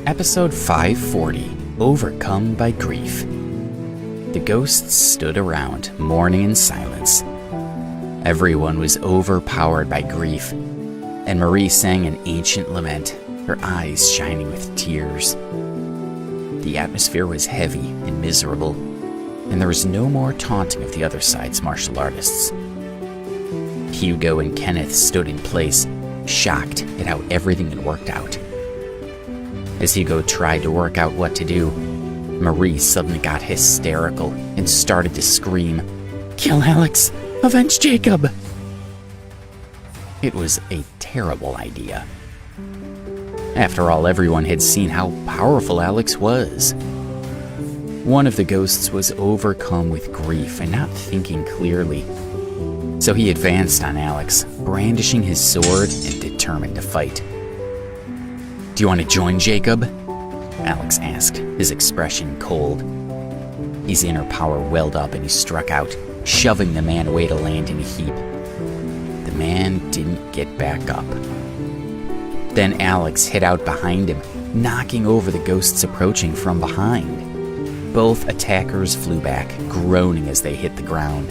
Episode 540, Overcome by Grief. The ghosts stood around, mourning in silence. Everyone was overpowered by grief, and Marie sang an ancient lament, her eyes shining with tears. The atmosphere was heavy and miserable, and there was no more taunting of the other side's martial artists. Hugo and Kenneth stood in place, shocked at how everything had worked out. As Hugo tried to work out what to do, Marie suddenly got hysterical and started to scream, "Kill Alex! Avenge Jacob!" It was a terrible idea. After all, everyone had seen how powerful Alex was. One of the ghosts was overcome with grief and not thinking clearly. So he advanced on Alex, brandishing his sword and determined to fight. "Do you want to join, Jacob?" Alex asked, his expression cold. His inner power welled up and he struck out, shoving the man away to land in a heap. The man didn't get back up. Then Alex hit out behind him, knocking over the ghosts approaching from behind. Both attackers flew back, groaning as they hit the ground.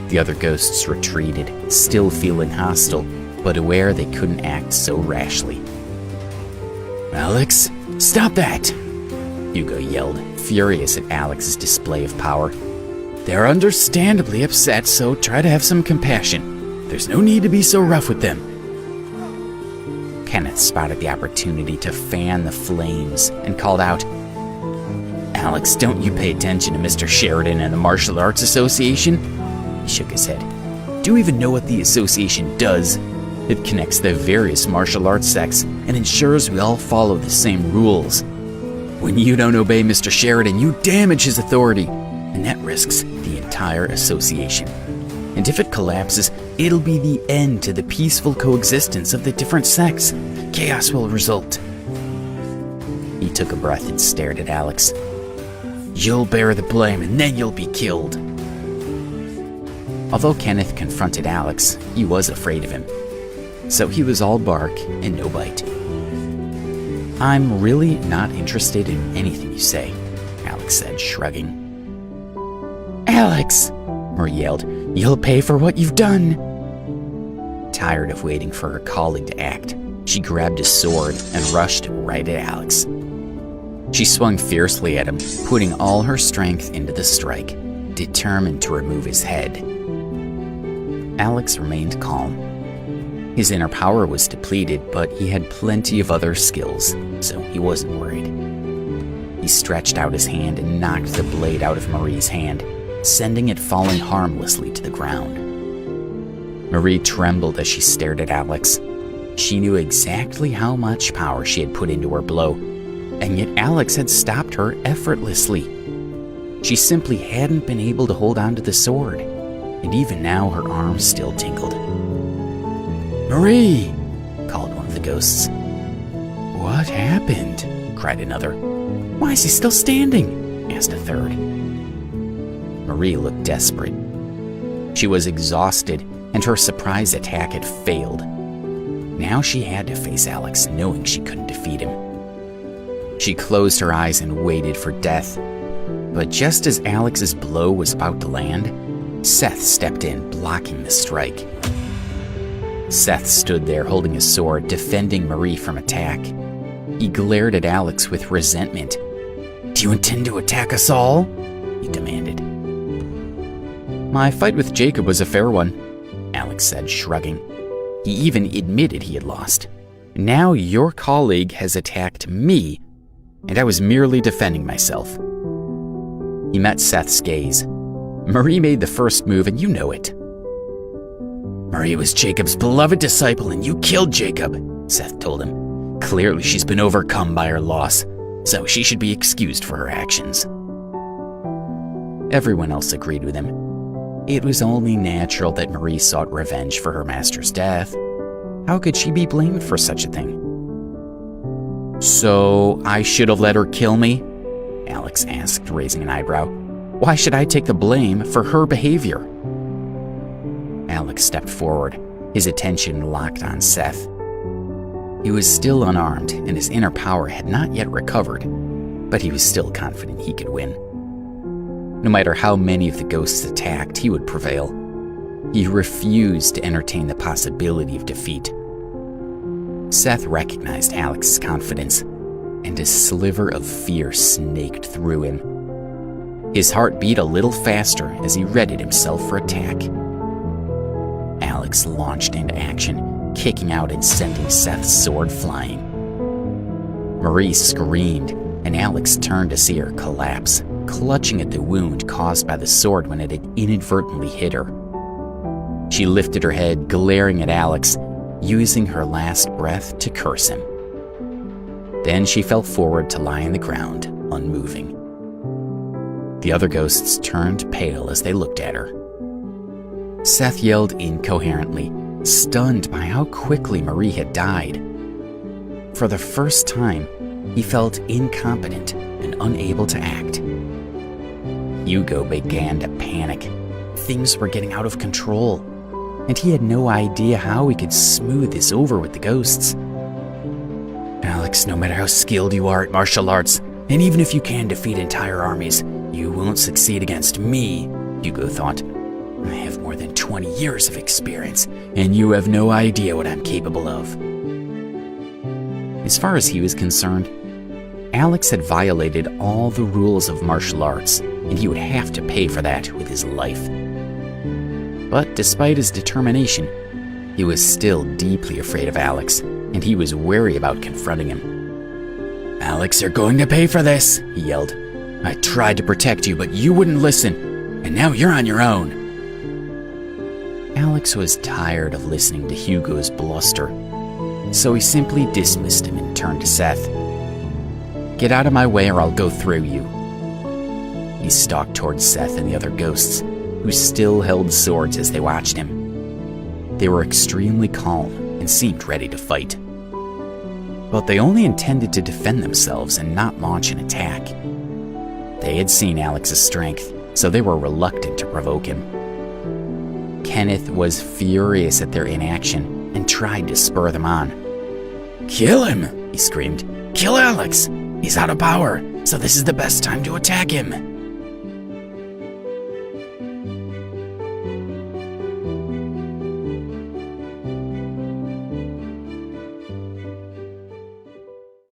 The other ghosts retreated, still feeling hostile, but aware they couldn't act so rashly. "Alex, stop that!" Hugo yelled, furious at Alex's display of power. "They're understandably upset, so try to have some compassion. There's no need to be so rough with them." Kenneth spotted the opportunity to fan the flames and called out, "Alex, don't you pay attention to Mr. Sheridan and the Martial Arts Association?" He shook his head. "Do you even know what the association does? It connects the various martial arts sects and ensures we all follow the same rules. When you don't obey Mr. Sheridan, you damage his authority, and that risks the entire association. And if it collapses, it'll be the end to the peaceful coexistence of the different sects. Chaos will result." He took a breath and stared at Alex. "You'll bear the blame, and then you'll be killed." Although Kenneth confronted Alex, he was afraid of him. So he was all bark and no bite. "I'm really not interested in anything you say," Alex said, shrugging. "Alex!" Marie yelled. "You'll pay for what you've done!" Tired of waiting for her colleague to act, she grabbed a sword and rushed right at Alex. She swung fiercely at him, putting all her strength into the strike, determined to remove his head. Alex remained calm. His inner power was depleted, but he had plenty of other skills, so he wasn't worried. He stretched out his hand and knocked the blade out of Marie's hand, sending it falling harmlessly to the ground. Marie trembled as she stared at Alex. She knew exactly how much power she had put into her blow, and yet Alex had stopped her effortlessly. She simply hadn't been able to hold on to the sword, and even now her arms still tingled. "Marie!" called one of the ghosts. "What happened?" cried another. "Why is he still standing?" asked a third. Marie looked desperate. She was exhausted, and her surprise attack had failed. Now she had to face Alex, knowing she couldn't defeat him. She closed her eyes and waited for death. But just as Alex's blow was about to land, Seth stepped in, blocking the strike. Seth stood there holding his sword, defending Marie from attack. He glared at Alex with resentment. "Do you intend to attack us all?" he demanded. "My fight with Jacob was a fair one," Alex said, shrugging. He even admitted he had lost. "Now your colleague has attacked me, and I was merely defending myself." He met Seth's gaze. "Marie made the first move, and you know it." "Marie was Jacob's beloved disciple, and you killed Jacob," Seth told him. "Clearly she's been overcome by her loss, so she should be excused for her actions." Everyone else agreed with him. It was only natural that Marie sought revenge for her master's death. How could she be blamed for such a thing? "So I should have let her kill me?" Alex asked, raising an eyebrow. "Why should I take the blame for her behavior?" Alex stepped forward, his attention locked on Seth. He was still unarmed, and his inner power had not yet recovered, but he was still confident he could win. No matter how many of the ghosts attacked, he would prevail. He refused to entertain the possibility of defeat. Seth recognized Alex's confidence, and a sliver of fear snaked through him. His heart beat a little faster as he readied himself for attack. Alex launched into action, kicking out and sending Seth's sword flying. Marie screamed, and Alex turned to see her collapse, clutching at the wound caused by the sword when it had inadvertently hit her. She lifted her head, glaring at Alex, using her last breath to curse him. Then she fell forward to lie on the ground, unmoving. The other ghosts turned pale as they looked at her. Seth yelled incoherently, stunned by how quickly Marie had died. For the first time, he felt incompetent and unable to act. Hugo began to panic. Things were getting out of control, and he had no idea how he could smooth this over with the ghosts. Alex, no matter how skilled you are at martial arts, and even if you can defeat entire armies, you won't succeed against me, Hugo thought. I have more than 20 years of experience, and you have no idea what I'm capable of. As far as he was concerned, Alex had violated all the rules of martial arts, and he would have to pay for that with his life. But despite his determination, he was still deeply afraid of Alex, and he was wary about confronting him. Alex, you're going to pay for this, he yelled. I tried to protect you, but you wouldn't listen, and now you're on your own. Alex was tired of listening to Hugo's bluster, so he simply dismissed him and turned to Seth. Get out of my way or I'll go through you. He stalked towards Seth and the other ghosts, who still held swords as they watched him. They were extremely calm and seemed ready to fight. But they only intended to defend themselves and not launch an attack. They had seen Alex's strength, so they were reluctant to provoke him. Kenneth was furious at their inaction and tried to spur them on. Kill him, he screamed. Kill Alex! He's out of power, so this is the best time to attack him.